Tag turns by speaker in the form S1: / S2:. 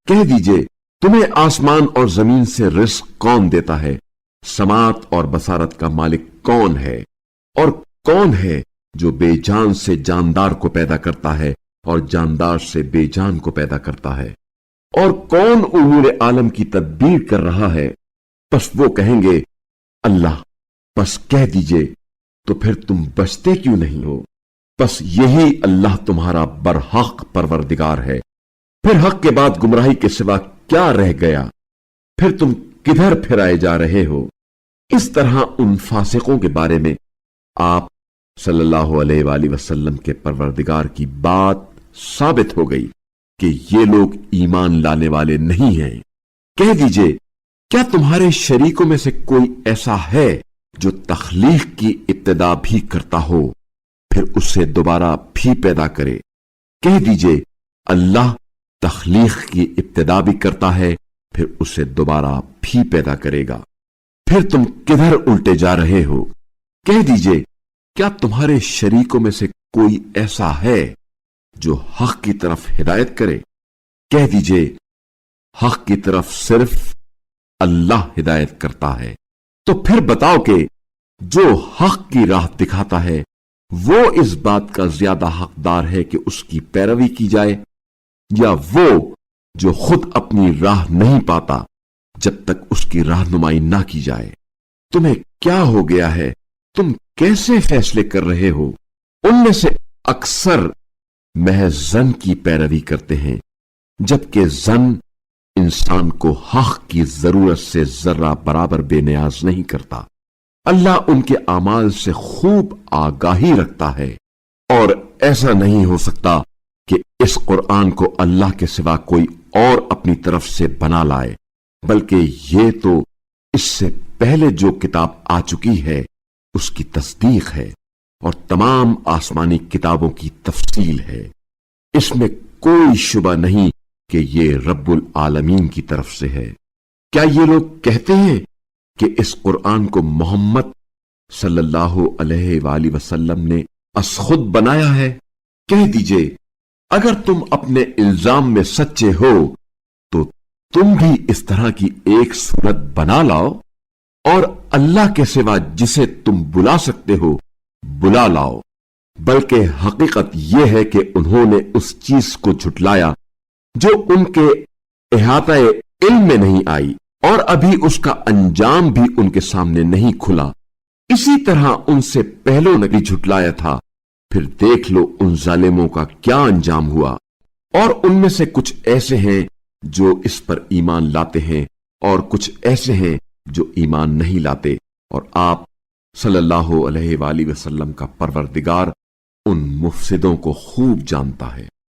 S1: کہہ دیجئے تمہیں آسمان اور زمین سے رزق کون دیتا ہے؟ سماعت اور بصارت کا مالک کون ہے؟ اور کون ہے جو بے جان سے جاندار کو پیدا کرتا ہے اور جاندار سے بے جان کو پیدا کرتا ہے؟ اور کون امور عالم کی تدبیر کر رہا ہے؟ پس وہ کہیں گے اللہ۔ پس کہہ دیجئے تو پھر تم بچتے کیوں نہیں ہو؟ پس یہی اللہ تمہارا برحق پروردگار ہے۔ پھر حق کے بعد گمراہی کے سوا کیا رہ گیا؟ پھر تم کدھر پھرائے جا رہے ہو؟ اس طرح ان فاسقوں کے بارے میں آپ صلی اللہ علیہ وآلہ وسلم کے پروردگار کی بات ثابت ہو گئی کہ یہ لوگ ایمان لانے والے نہیں ہیں۔ کہہ دیجئے کیا تمہارے شریکوں میں سے کوئی ایسا ہے جو تخلیق کی ابتدا بھی کرتا ہو پھر اسے دوبارہ بھی پیدا کرے؟ کہہ دیجئے اللہ تخلیق کی ابتدا بھی کرتا ہے پھر اسے دوبارہ بھی پیدا کرے گا۔ پھر تم کدھر الٹے جا رہے ہو؟ کہہ دیجئے کیا تمہارے شریکوں میں سے کوئی ایسا ہے جو حق کی طرف ہدایت کرے؟ کہہ دیجئے حق کی طرف صرف اللہ ہدایت کرتا ہے۔ تو پھر بتاؤ کہ جو حق کی راہ دکھاتا ہے وہ اس بات کا زیادہ حقدار ہے کہ اس کی پیروی کی جائے، یا وہ جو خود اپنی راہ نہیں پاتا جب تک اس کی رہنمائی نہ کی جائے؟ تمہیں کیا ہو گیا ہے؟ تم کیسے فیصلے کر رہے ہو؟ ان میں سے اکثر محض ظن کی پیروی کرتے ہیں، جبکہ ظن انسان کو حق کی ضرورت سے ذرہ برابر بے نیاز نہیں کرتا۔ اللہ ان کے اعمال سے خوب آگاہی رکھتا ہے، اور ایسا نہیں ہو سکتا کہ اس قرآن کو اللہ کے سوا کوئی اور اپنی طرف سے بنا لائے، بلکہ یہ تو اس سے پہلے جو کتاب آ چکی ہے اس کی تصدیق ہے، اور تمام آسمانی کتابوں کی تفصیل ہے۔ اس میں کوئی شبہ نہیں کہ یہ رب العالمین کی طرف سے ہے۔ کیا یہ لوگ کہتے ہیں کہ اس قرآن کو محمد صلی اللہ علیہ وآلہ وسلم نے از خود بنایا ہے؟ کہہ دیجئے اگر تم اپنے الزام میں سچے ہو تو تم بھی اس طرح کی ایک صورت بنا لاؤ، اور اللہ کے سوا جسے تم بلا سکتے ہو بلا لاؤ۔ بلکہ حقیقت یہ ہے کہ انہوں نے اس چیز کو جھٹلایا جو ان کے احاطہ علم میں نہیں آئی، اور ابھی اس کا انجام بھی ان کے سامنے نہیں کھلا۔ اسی طرح ان سے پہلوں نے بھی جھٹلایا تھا، پھر دیکھ لو ان ظالموں کا کیا انجام ہوا۔ اور ان میں سے کچھ ایسے ہیں جو اس پر ایمان لاتے ہیں، اور کچھ ایسے ہیں جو ایمان نہیں لاتے، اور آپ صلی اللہ علیہ وآلہ وسلم کا پروردگار ان مفسدوں کو خوب جانتا ہے۔